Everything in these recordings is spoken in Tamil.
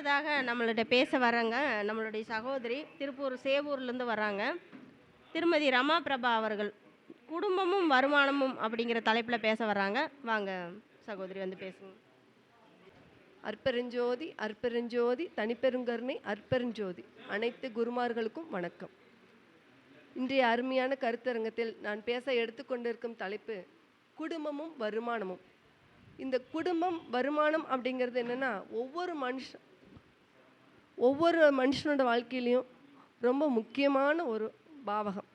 அடுத்ததாக நம்மள்ட்ட பேச வர்றங்க நம்மளுடைய சகோதரி திருப்பூர் சேவூர்லேருந்து வர்றாங்க. திருமதி ரமா பிரபா அவர்கள். குடும்பமும் வருமானமும் அப்படிங்கிற தலைப்பில் பேச வர்றாங்க. வாங்க சகோதரி வந்து பேசுங்க. அற்பெருஞ்சோதி அற்பெருஞ்சோதி தனிப்பெருங்கருணை அற்பெருஞ்சோதி அனைத்து குருமார்களுக்கும் வணக்கம். இன்றைய அருமையான கருத்தரங்கத்தில் நான் பேச எடுத்துக்கொண்டிருக்கும் தலைப்பு குடும்பமும் வருமானமும். இந்த குடும்பம் வருமானம் அப்படிங்கிறது என்னென்னா ஒவ்வொரு மனுஷனோட வாழ்க்கையிலையும் ரொம்ப முக்கியமான ஒரு பாவகம்.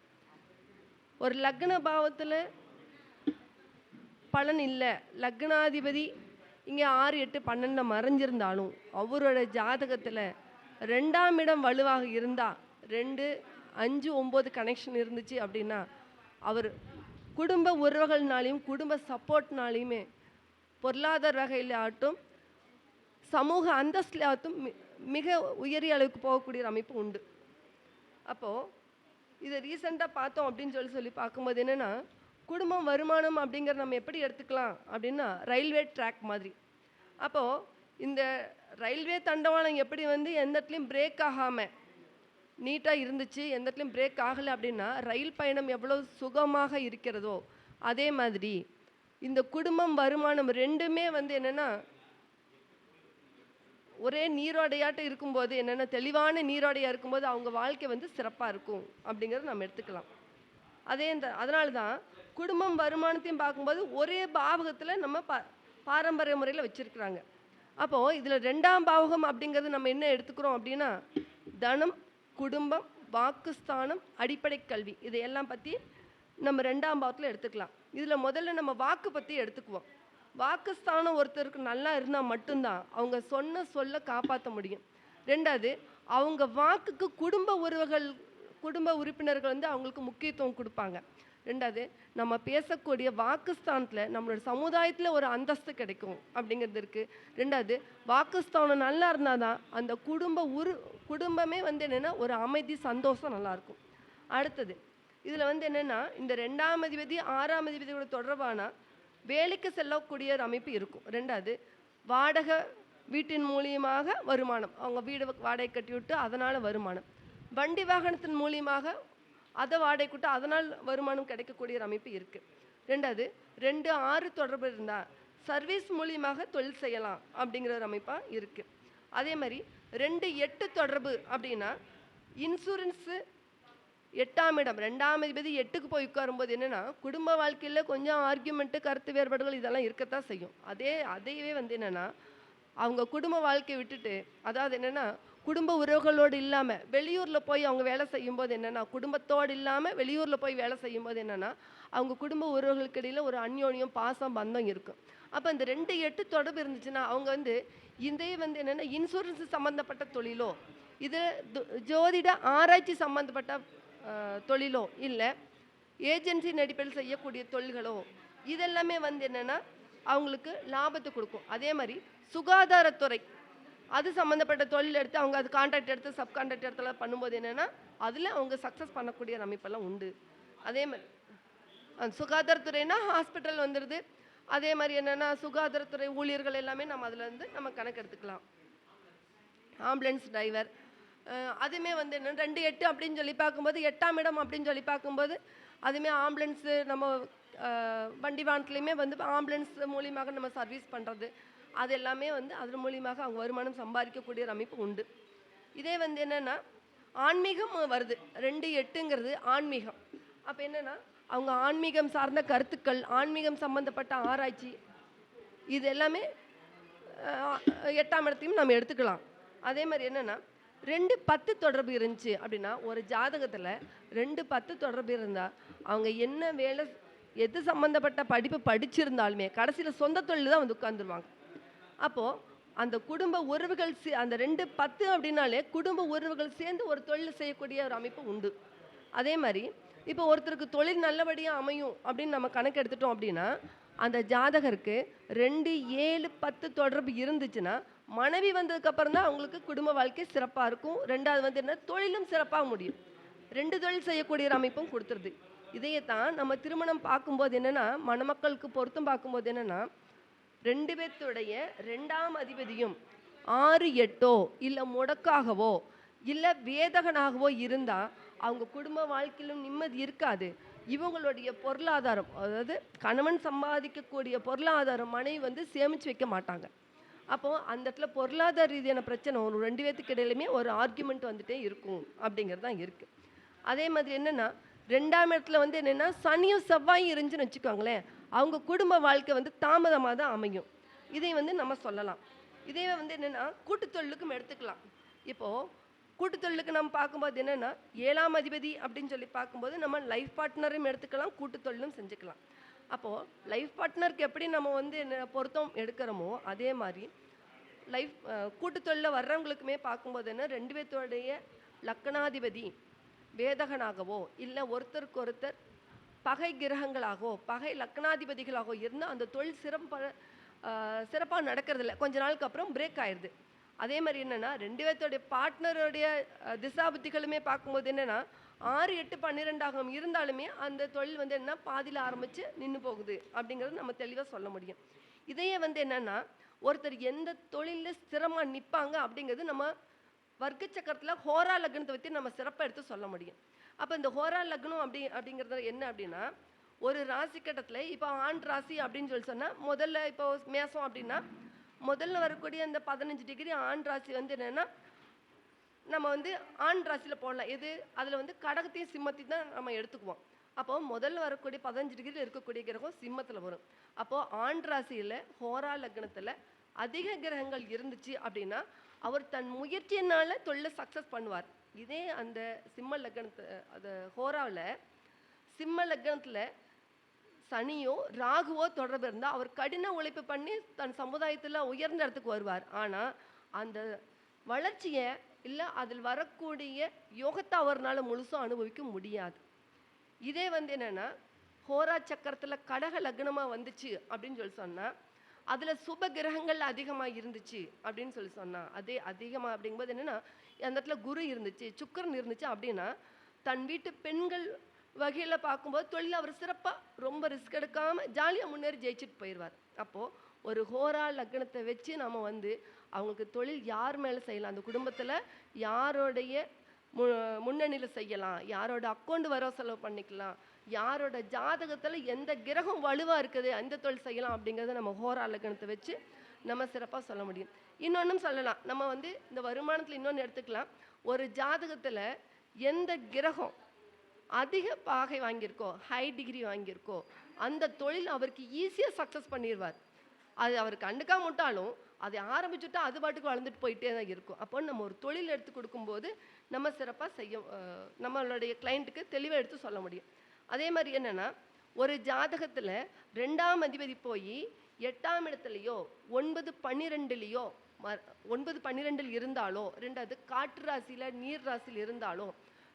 ஒரு லக்ன பாவத்தில் பலன் இல்லை, லக்னாதிபதி இங்கே 6, 8, 12 மறைஞ்சிருந்தாலும் அவரோட ஜாதகத்தில் 2ஆம் இடம் வலுவாக இருந்தால் 2, 5, 9 கனெக்ஷன் இருந்துச்சு அப்படின்னா அவர் குடும்ப உறவுகள்னாலையும் குடும்ப சப்போர்ட்னாலையுமே பொருளாதார வகையில் ஆகட்டும் சமூக அந்தஸ்தில் ஆகட்டும் மிக உயரிய அளவுக்கு போகக்கூடிய ஒரு அமைப்பு உண்டு. அப்போது இதை ரீசெண்டாக பார்த்தோம் அப்படின்னு சொல்லி பார்க்கும்போது என்னென்னா, குடும்பம் வருமானம் அப்படிங்கிறத நம்ம எப்படி எடுத்துக்கலாம் அப்படின்னா ரயில்வே ட்ராக் மாதிரி. அப்போது இந்த ரயில்வே தண்டவாளம் எப்படி வந்து எந்த இடத்துலையும் பிரேக் ஆகாமல் நீட்டாக இருந்துச்சு, எந்த இடத்துலையும் பிரேக் ஆகலை அப்படின்னா ரயில் பயணம் எவ்வளோ சுகமாக இருக்கிறதோ அதே மாதிரி இந்த குடும்பம் வருமானம் ரெண்டுமே வந்து என்னென்னா ஒரே நீரோடையாட்டம் இருக்கும்போது என்னென்னா தெளிவான நீரோடையாக இருக்கும்போது அவங்க வாழ்க்கை வந்து சிறப்பாக இருக்கும் அப்படிங்கிறத நம்ம எடுத்துக்கலாம். அதனால தான் குடும்பம் வருமானத்தையும் பார்க்கும்போது ஒரே பாவகத்தில் நம்ம பாரம்பரிய முறையில் வச்சுருக்குறாங்க. அப்போது இதில் 2ஆம் பாவகம் அப்படிங்கிறது நம்ம என்ன எடுத்துக்கிறோம் அப்படின்னா தனம், குடும்பம், வாக்குஸ்தானம், அடிப்படை கல்வி, இதையெல்லாம் பற்றி நம்ம 2ஆம் பாவத்தில் எடுத்துக்கலாம். இதில் முதல்ல நம்ம வாக்கு பற்றி எடுத்துக்குவோம். வாக்குஸ்தானம் ஒருத்தருக்கு நல்லா இருந்தால் மட்டும்தான் அவங்க சொன்ன சொல்ல காப்பாற்ற முடியும். 2வது அவங்க வாக்குக்கு குடும்ப உறுப்பினர்கள் வந்து அவங்களுக்கு முக்கியத்துவம் கொடுப்பாங்க. 2வது நம்ம பேசக்கூடிய வாக்குஸ்தானத்தில் நம்மளோட சமுதாயத்தில் ஒரு அந்தஸ்து கிடைக்கும் அப்படிங்கிறது இருக்குது. 2வது வாக்குஸ்தானம் நல்லா இருந்தால் தான் அந்த குடும்பமே வந்து என்னென்னா ஒரு அமைதி சந்தோஷம் நல்லாயிருக்கும். அடுத்தது இதில் வந்து என்னென்னா இந்த 2ஆம் அதிபதி 6ஆம் அதிபதியோட தொடர்பான வேலைக்கு செல்லக்கூடிய ஒரு அமைப்பு இருக்கும். 2வது வாடகை வீட்டின் மூலியமாக வருமானம், அவங்க வீடு வாடகை கட்டி விட்டு அதனால் வருமானம், வண்டி வாகனத்தின் மூலியமாக அதை வாடகை விட்டு அதனால் வருமானம் கிடைக்கக்கூடிய ஒரு அமைப்பு இருக்குது. 2வது 2, 6 தொடர்பு இருந்தால் சர்வீஸ் மூலியமாக தொழில் செய்யலாம் அப்படிங்கிற ஒரு அமைப்பாக இருக்குது. அதே மாதிரி 2, 8 தொடர்பு அப்படின்னா இன்சூரன்ஸு 8ஆம் இடம் 2ஆம் அதிபதி 8க்கு போய் உட்காரும்போது என்னென்னா குடும்ப வாழ்க்கையில் கொஞ்சம் ஆர்கியூமெண்ட்டு கருத்து வேறுபாடுகள் இதெல்லாம் இருக்கத்தான் செய்யும். அதையவே வந்து என்னென்னா அவங்க குடும்ப வாழ்க்கையை விட்டுட்டு, அதாவது என்னென்னா குடும்ப உறவுகளோடு இல்லாமல் வெளியூரில் போய் அவங்க வேலை செய்யும்போது என்னென்னா குடும்பத்தோடு இல்லாமல் வெளியூரில் போய் வேலை செய்யும்போது என்னென்னா அவங்க குடும்ப உறவுகளுக்கு இடையில் ஒரு அந்யோன்யம் பாசம் பந்தம் இருக்கும். அப்போ இந்த 2, 8 தொடர்பு இருந்துச்சுன்னா அவங்க வந்து இதே வந்து என்னென்னா இன்சூரன்ஸ் சம்மந்தப்பட்ட தொழிலோ இது ஜோதிட ஆராய்ச்சி சம்மந்தப்பட்ட தொழிலோ இல்லை ஏஜென்சி அடிப்படையில் செய்யக்கூடிய தொழில்களோ இதெல்லாமே வந்து என்னென்னா அவங்களுக்கு லாபத்தை கொடுக்கும். அதே மாதிரி சுகாதாரத்துறை அது சம்மந்தப்பட்ட தொழில் எடுத்து அவங்க அது கான்ட்ராக்ட் எடுத்து சப்கான்ட்ராக்ட் இடத்துல பண்ணும்போது என்னென்னா அதில் அவங்க சக்ஸஸ் பண்ணக்கூடிய அமைப்பெல்லாம் உண்டு. அதே மாதிரி சுகாதாரத்துறைனா ஹாஸ்பிட்டல் வந்துடுது. அதே மாதிரி என்னென்னா சுகாதாரத்துறை ஊழியர்கள் எல்லாமே நம்ம அதில் வந்து நம்ம கணக்கு எடுத்துக்கலாம். ஆம்புலன்ஸ் டிரைவர் அதுவுமே வந்து என்ன 2, 8 அப்படின்னு சொல்லி பார்க்கும்போது 8ஆம் இடம் அப்படின்னு சொல்லி பார்க்கும்போது அதுவுமே ஆம்புலன்ஸு நம்ம வண்டி வாகனத்துலேயுமே வந்து ஆம்புலன்ஸ் மூலியமாக நம்ம சர்வீஸ் பண்ணுறது அது எல்லாமே வந்து அதன் மூலியமாக அவங்க வருமானம் சம்பாதிக்கக்கூடிய ஒரு அமைப்பு உண்டு. இதே வந்து என்னென்னா ஆன்மீகம் வருது. 2, 8ங்கிறது ஆன்மீகம். அப்போ என்னென்னா அவங்க ஆன்மீகம் சார்ந்த கருத்துக்கள், ஆன்மீகம் சம்மந்தப்பட்ட ஆராய்ச்சி இது எல்லாமே 8ஆம் இடத்தையும் நம்ம எடுத்துக்கலாம். அதே மாதிரி என்னென்னா 2, 10 தொடர்பு இருந்துச்சு அப்படின்னா ஒரு ஜாதகத்தில் 2, 10 தொடர்பு இருந்தால் அவங்க என்ன வேலை எது சம்மந்தப்பட்ட படிப்பு படிச்சிருந்தாலுமே கடைசியில் சொந்த தொழில் தான் வந்து உட்காந்துருவாங்க. அப்போது அந்த குடும்ப உறவுகள் அந்த 2, 10 அப்படின்னாலே குடும்ப உறவுகள் சேர்ந்து ஒரு தொழில் செய்யக்கூடிய ஒரு அமைப்பு உண்டு. அதே மாதிரி இப்போ ஒருத்தருக்கு தொழில் நல்லபடியாக அமையும் அப்படின்னு நம்ம கணக்கு எடுத்துட்டோம் அப்படின்னா அந்த ஜாதகருக்கு 2, 7, 10 தொடர்பு இருந்துச்சுன்னா மனைவி வந்ததுக்கப்புறம் தான் அவங்களுக்கு குடும்ப வாழ்க்கை சிறப்பாக இருக்கும். 2வது வந்து என்ன தொழிலும் சிறப்பாக முடியும். 2 தொழில் செய்யக்கூடிய ஒரு அமைப்பும் கொடுத்துருது. இதையே தான் நம்ம திருமணம் பார்க்கும்போது என்னென்னா மணமக்களுக்கு பொருத்தம் பார்க்கும்போது என்னென்னா 2 பேர்த்துடைய 2ஆம் அதிபதியும் 6 8ஓ இல்லை முடக்காகவோ இல்லை வேதகனாகவோ இருந்தால் அவங்க குடும்ப வாழ்க்கையிலும் நிம்மதி இருக்காது. இவங்களுடைய பொருளாதாரம், அதாவது கணவன் சம்பாதிக்கக்கூடிய பொருளாதாரம் மனைவி வந்து சேமித்து வைக்க மாட்டாங்க. அப்போது அந்த இடத்துல பொருளாதார ரீதியான பிரச்சனை ஒரு 2 பேத்துக்கு இடையிலுமே ஒரு ஆர்கியூமெண்ட் வந்துட்டே இருக்கும் அப்படிங்கிறது தான் இருக்குது. அதே மாதிரி என்னென்னா 2ஆம் இடத்துல வந்து என்னென்னா சனியும் செவ்வாயும் இருந்துச்சுன்னு வச்சுக்கோங்களேன், அவங்க குடும்ப வாழ்க்கை வந்து தாமதமாக தான் அமையும். இதை வந்து நம்ம சொல்லலாம். இதே வந்து என்னென்னா கூட்டுத்தொழிலுக்கும் எடுத்துக்கலாம். இப்போது கூட்டுத்தொழிலுக்கு நம்ம பார்க்கும்போது என்னென்னா 7ஆம் அதிபதி அப்படின்னு சொல்லி பார்க்கும்போது நம்ம லைஃப் பார்ட்னரையும் எடுத்துக்கலாம், கூட்டுத்தொழிலும் செஞ்சுக்கலாம். அப்போது லைஃப் பார்ட்னருக்கு எப்படி நம்ம வந்து என்ன பொருத்தம் எடுக்கிறோமோ அதே மாதிரி லைஃப் கூட்டுத்தொழிலில் வர்றவங்களுக்குமே பார்க்கும்போது என்ன 2 பேர்த்தோடைய லக்னாதிபதி வேதகனாகவோ இல்லை ஒருத்தருக்கு ஒருத்தர் பகை கிரகங்களாகவோ பகை லக்னாதிபதிகளாகவோ இருந்தால் அந்த தொழில் சிறப்பாக நடக்கிறதில்ல, கொஞ்ச நாளுக்கு அப்புறம் பிரேக் ஆயிடுது. அதே மாதிரி என்னென்னா 2 பேர்த்தோடைய பார்ட்னருடைய திசாபுத்திகளுமே பார்க்கும்போது என்னென்னா 6 8 12 இருந்தாலுமே அந்த தொழில் வந்து என்ன பாதியில் ஆரம்பித்து நின்று போகுது அப்படிங்கிறது நம்ம தெளிவாக சொல்ல முடியும். இதையே வந்து என்னென்னா ஒருத்தர் எந்த தொழிலில் ஸ்திரமாக நிற்பாங்க அப்படிங்கிறது நம்ம வர்க்க சக்கரத்தில் ஹோரா லக்னத்தை பற்றி நம்ம சிறப்பாக எடுத்து சொல்ல முடியும். அப்போ இந்த ஹோரா லக்னம் அப்படிங்கிறது என்ன அப்படின்னா ஒரு ராசி கட்டத்தில் இப்போ ஆண் ராசி அப்படின்னு சொல்லி சொன்னால் முதல்ல இப்போ மேசம் அப்படின்னா முதல்ல வரக்கூடிய அந்த 15 டிகிரி ஆண் ராசி வந்து என்னென்னா நம்ம வந்து ஆண் ராசியில் போடலாம். எது அதில் வந்து கடகத்தையும் சிம்மத்தையும் தான் நம்ம எடுத்துக்குவோம். அப்போது முதல்ல வரக்கூடிய 15 டிகிரியில் இருக்கக்கூடிய கிரகம் சிம்மத்தில் வரும். அப்போது ஆண் ராசியில் ஹோரா லக்னத்தில் அதிக கிரகங்கள் இருந்துச்சு அப்படின்னா அவர் தன் முயற்சியினால் தொழிலை சக்ஸஸ் பண்ணுவார். இதே அந்த சிம்ம லக்னத்தை அது ஹோராவில் சிம்ம லக்னத்தில் சனியோ ராகுவோ தொடர்பு இருந்தால் அவர் கடின உழைப்பு பண்ணி தன் சமுதாயத்தில் உயர்ந்த இடத்துக்கு வருவார். ஆனால் அந்த வளர்ச்சியை இல்லை அதில் வரக்கூடிய யோகத்தை அவர்னால முழுசும் அனுபவிக்க முடியாது. இதே வந்து என்னென்னா ஹோரா சக்கரத்தில் கடக லக்னமாக வந்துச்சு அப்படின்னு சொல்லி சொன்னால் அதில் சுப கிரகங்கள் அதிகமாக இருந்துச்சு அப்படின்னு சொல்லி சொன்னால் அதே அதிகமாக அப்படிங்கும்போது என்னென்னா அந்த இடத்துல குரு இருந்துச்சு, சுக்கிரன் இருந்துச்சு அப்படின்னா தன் வீட்டு பெண்கள் வகையில் பார்க்கும்போது தொழில் அவர் சிறப்பாக ரொம்ப ரிஸ்க் எடுக்காமல் ஜாலியாக முன்னேறி ஜெயிச்சுட்டு போயிடுவார். அப்போது ஒரு ஹோரா லக்னத்தை வச்சு நம்ம வந்து அவங்களுக்கு தொழில் யார் மேலே செய்யலாம், அந்த குடும்பத்தில் யாரோடைய முன்னணியில் செய்யலாம், யாரோட அக்கௌண்ட் வர செலவு பண்ணிக்கலாம், யாரோட ஜாதகத்தில் எந்த கிரகம் வலுவாக இருக்குது அந்த தொழில் செய்யலாம் அப்படிங்கிறத நம்ம ஹோரா லக்னத்தை வச்சு நம்ம சிறப்பாக சொல்ல முடியும். இன்னொன்றும் சொல்லலாம், நம்ம வந்து இந்த வருமானத்தில் இன்னொன்று எடுத்துக்கலாம். ஒரு ஜாதகத்தில் எந்த கிரகம் அதிக பாகை வாங்கியிருக்கோ ஹை டிகிரி வாங்கியிருக்கோ அந்த தொழில் அவருக்கு ஈஸியாக சக்ஸஸ் பண்ணிடுவார். அது அவருக்கு கண்டுக்காம விட்டாலும் அதை ஆரம்பிச்சுட்டா அது பாட்டுக்கு வளர்ந்துட்டு போயிட்டே தான் இருக்கும். அப்போ நம்ம ஒரு தொழில் எடுத்து கொடுக்கும்போது நம்ம சிறப்பாக செய்ய நம்மளுடைய கிளைண்ட்டுக்கு தெளிவாக எடுத்து சொல்ல முடியும். அதே மாதிரி என்னென்னா ஒரு ஜாதகத்தில் 2ஆம் அதிபதி போய் 8ஆம் இடத்துலையோ 9 12லையோ 9 12 இருந்தாலோ, ரெண்டாவது காற்று ராசியில் நீர் ராசியில் இருந்தாலோ,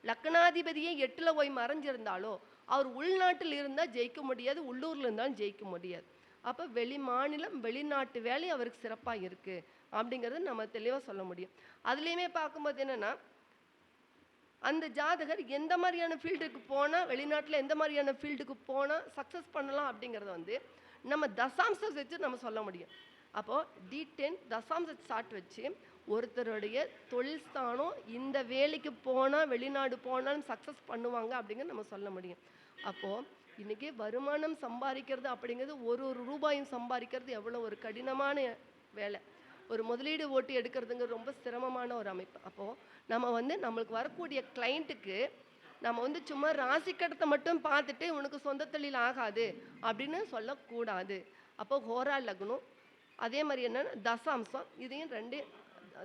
லக்னாதிபதியே 8ல் போய் மறைஞ்சிருந்தாலோ அவர் உள்நாட்டில் இருந்தால் ஜெயிக்க முடியாது, உள்ளூரில் இருந்தாலும் ஜெயிக்க முடியாது. அப்போ வெளி மாநிலம் வெளிநாட்டு வேலை அவருக்கு சிறப்பாக இருக்குது அப்படிங்கிறது நம்ம தெளிவாக சொல்ல முடியும். அதுலேயுமே பார்க்கும்போது என்னென்னா அந்த ஜாதகர் எந்த மாதிரியான ஃபீல்டுக்கு போனால் வெளிநாட்டில் எந்த மாதிரியான ஃபீல்டுக்கு போனால் சக்ஸஸ் பண்ணலாம் அப்படிங்கிறத வந்து நம்ம தசாம்சம் வச்சு நம்ம சொல்ல முடியும். அப்போது D10 தசாம்ச சாட் வச்சு ஒருத்தருடைய தொழில் ஸ்தானம் இந்த வேலைக்கு போனால் வெளிநாடு போனாலும் சக்ஸஸ் பண்ணுவாங்க அப்படிங்கிறது நம்ம சொல்ல முடியும். அப்போது இன்றைக்கி வருமானம் சம்பாதிக்கிறது அப்படிங்கிறது ஒரு ரூபாயும் சம்பாதிக்கிறது எவ்வளோ ஒரு கடினமான வேலை. ஒரு முதலீடு ஓட்டி எடுக்கிறதுங்கிறது ரொம்ப சிரமமான ஒரு அமைப்பு. அப்போது நம்ம வந்து நம்மளுக்கு வரக்கூடிய கிளைண்ட்டுக்கு நம்ம வந்து சும்மா ராசி கடத்தை மட்டும் பார்த்துட்டு உனக்கு சொந்த தொழில் ஆகாது அப்படின்னு சொல்லக்கூடாது. அப்போது ஹோரா லக்னம் அதே மாதிரி என்னென்னா தசாம்சம், இதையும் 2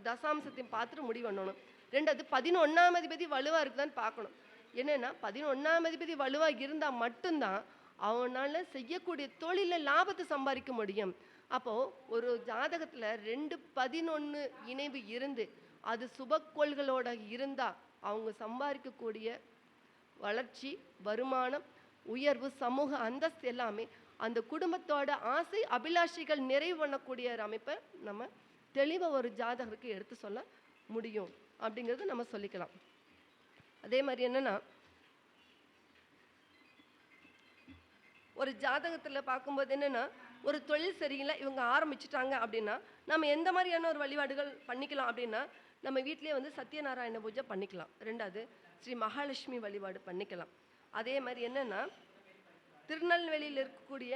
தசாம்சத்தையும் பார்த்துட்டு முடிவு பண்ணணும். ரெண்டாவது 11ஆம் அதிபதி வலுவாக இருக்குதான்னு பார்க்கணும். என்னென்னா 11ஆம் அதிபதி வலுவாக இருந்தால் மட்டும்தான் அவனால் செய்யக்கூடிய தொழிலில் லாபத்தை சம்பாதிக்க முடியும். அப்போது ஒரு ஜாதகத்தில் 2 11 இணைவு இருந்து அது சுபக்கோள்களோட இருந்தால் அவங்க சம்பாதிக்கக்கூடிய வளர்ச்சி, வருமானம், உயர்வு, சமூக அந்தஸ்து எல்லாமே அந்த குடும்பத்தோட ஆசை அபிலாஷைகள் நிறைவு பண்ணக்கூடிய ஒரு அமைப்பை நம்ம தெளிவாக ஒரு ஜாதகருக்கு எடுத்து சொல்ல முடியும் அப்படிங்கிறது நம்ம சொல்லிக்கலாம். அதே மாதிரி என்னென்னா ஒரு ஜாதகத்தில் பார்க்கும்போது என்னென்னா ஒரு தொழில் சரியில்லை இவங்க ஆரம்பிச்சிட்டாங்க அப்படின்னா நம்ம எந்த மாதிரியான ஒரு வழிபாடுகள் பண்ணிக்கலாம் அப்படின்னா, நம்ம வீட்டிலேயே வந்து சத்யநாராயண பூஜை பண்ணிக்கலாம். 2வது ஸ்ரீ மகாலட்சுமி வழிபாடு பண்ணிக்கலாம். அதே மாதிரி என்னன்னா, திருநெல்வேலியில் இருக்கக்கூடிய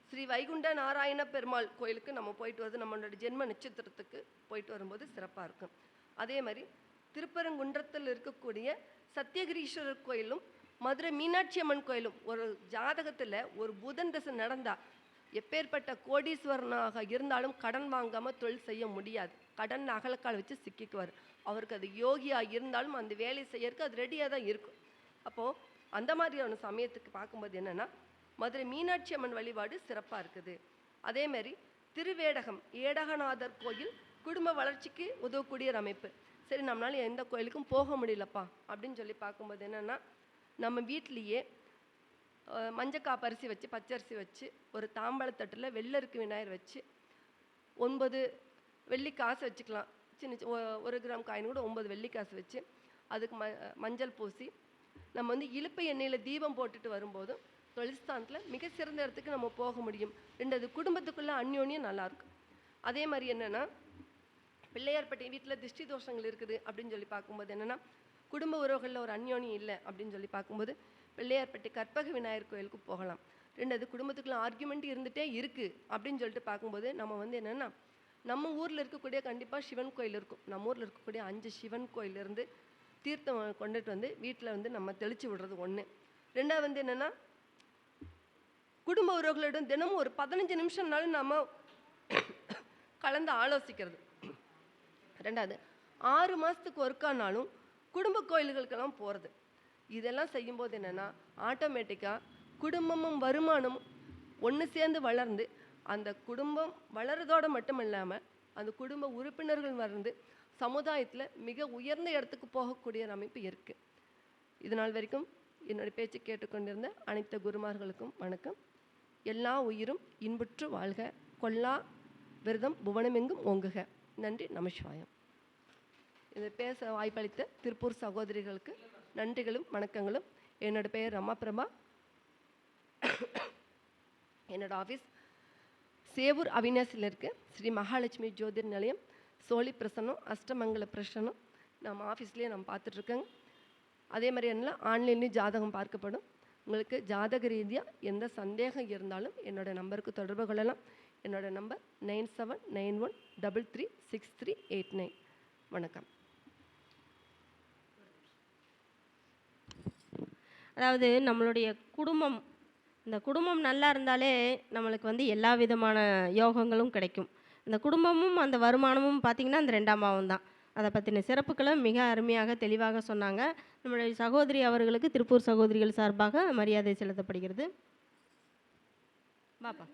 ஸ்ரீ வைகுண்ட நாராயண பெருமாள் கோயிலுக்கு நம்ம போயிட்டு வருது, நம்மளோட ஜென்ம நட்சத்திரத்துக்கு போயிட்டு வரும்போது சிறப்பாக இருக்கும். அதே மாதிரி திருப்பரங்குன்றத்தில் இருக்கக்கூடிய சத்தியகிரீஸ்வரர் கோயிலும் மதுரை மீனாட்சி அம்மன் கோயிலும் ஒரு ஜாதகத்தில் ஒரு புதன் தசை நடந்தா எப்பேற்பட்ட கோடீஸ்வரனாக இருந்தாலும் கடன் வாங்காமல் தொழில் செய்ய முடியாது. கடன் அகலக்கால் வச்சு சிக்கிக்குவார். அவருக்கு அது யோகியாக இருந்தாலும் அந்த வேலை செய்யறதுக்கு அது ரெடியாக தான் இருக்கும். அப்போது அந்த மாதிரியான சமயத்துக்கு பார்க்கும்போது என்னென்னா, மதுரை மீனாட்சி அம்மன் வழிபாடு சிறப்பாக இருக்குது. அதேமாதிரி திருவேடகம் ஏடகநாதர் கோயில் குடும்ப வளர்ச்சிக்கு உதவக்கூடிய ஒரு அமைப்பு. சரி, நம்மளால எந்த கோயிலுக்கும் போக முடியலப்பா அப்படின்னு சொல்லி பார்க்கும்போது என்னென்னா, நம்ம வீட்லேயே மஞ்சக்காப்பு அரிசி வச்சு பச்சரிசி வச்சு ஒரு தாம்பாளத்தட்டில் வெள்ளருக்கு விநாயகர் வச்சு 9 வெள்ளி காசு வச்சுக்கலாம். சின்ன 1 கிராம் காயின் கூட 9 வெள்ளி காசு வச்சு அதுக்கு மஞ்சள் பூசி நம்ம வந்து இலுப்பை எண்ணெயில் தீபம் போட்டுட்டு வரும்போதும் தொழில்ஸ்தானத்தில் மிக சிறந்த இடத்துக்கு நம்ம போக முடியும். 2வது குடும்பத்துக்குள்ளே அந்யோன்யம் நல்லாயிருக்கும். அதே மாதிரி என்னென்னா, பிள்ளையார்பட்டி வீட்டில் திருஷ்டி தோஷங்கள் இருக்குது அப்படின்னு சொல்லி பார்க்கும்போது என்னென்னா, குடும்ப உறவுகளில் ஒரு அந்யோன்யம் இல்லை அப்படின்னு சொல்லி பார்க்கும்போது பிள்ளையார்பட்டி கற்பக விநாயகர் கோயிலுக்கு போகலாம். 2வது குடும்பத்துக்குள்ள ஆர்கியூமெண்ட் இருந்துகிட்டே இருக்குது அப்படின்னு சொல்லிட்டு பார்க்கும்போது நம்ம வந்து என்னென்னா, நம்ம ஊரில் இருக்கக்கூடிய கண்டிப்பாக சிவன் கோயில் இருக்கும். நம்ம ஊரில் இருக்கக்கூடிய 5 சிவன் கோயிலிருந்து தீர்த்தம் கொண்டுட்டு வந்து வீட்டில் வந்து நம்ம தெளித்து விடுறது ஒன்று. 2வது வந்து என்னென்னா, குடும்ப உறவுகளிடம் தினமும் ஒரு 15 நிமிஷம்னாலும் நம்ம கலந்து ஆலோசிக்கிறது. 2வது 6 மாதத்துக்கு ஒருக்கானாலும் குடும்ப கோயில்களுக்கெல்லாம் போகிறது. இதெல்லாம் செய்யும்போது என்னென்னா, ஆட்டோமேட்டிக்காக குடும்பமும் வருமானமும் ஒன்று சேர்ந்து வளர்ந்து அந்த குடும்பம் வளர்றதோடு மட்டும் இல்லாமல் அந்த குடும்ப உறுப்பினர்கள் வளர்ந்து சமுதாயத்தில் மிக உயர்ந்த இடத்துக்கு போகக்கூடிய ஒரு அமைப்பு இருக்குது. இது நாள் வரைக்கும் என்னுடைய பேச்சு கேட்டுக்கொண்டிருந்த அனைத்து குருமார்களுக்கும் வணக்கம். எல்லா உயிரும் இன்புற்று வாழ்க, கொல்லா விரதம் புவனமெங்கும் ஓங்குக. நன்றி, நமசிவாயம். இதை பேச வாய்ப்பளித்த திருப்பூர் சகோதரிகளுக்கு நன்றிகளும் வணக்கங்களும். என்னோட பெயர் ரமா பிரபா. என்னோட ஆஃபீஸ் சேவூர் அவினாசியில் இருக்குது. ஸ்ரீ மகாலட்சுமி ஜோதிர் நிலையம், சோழி பிரசன்னம், அஷ்டமங்கல பிரசன்னம் நம்ம ஆஃபீஸ்லேயே நம்ம பார்த்துட்ருக்கோங்க. அதே மாதிரி என்ன ஆன்லைன்லேயும் ஜாதகம் பார்க்கப்படும். உங்களுக்கு ஜாதக ரீதியாக எந்த சந்தேகம் இருந்தாலும் என்னோடய நம்பருக்கு தொடர்பு கொள்ளலாம். என்னோடய நம்பர் 9791336389. வணக்கம். அதாவது நம்மளுடைய குடும்பம், இந்த குடும்பம் நல்லா இருந்தாலே நம்மளுக்கு வந்து எல்லா விதமான யோகங்களும் கிடைக்கும். இந்த குடும்பமும் அந்த வருமானமும் பார்த்திங்கன்னா அந்த 2ஆம் பாவம் தான். அதை பற்றின சிறப்புகளை மிக அருமையாக தெளிவாக சொன்னாங்க. நம்மளுடைய சகோதரி அவர்களுக்கு திருப்பூர் சகோதரிகள் சார்பாக மரியாதை செலுத்தப்படுகிறது. பாப்பா.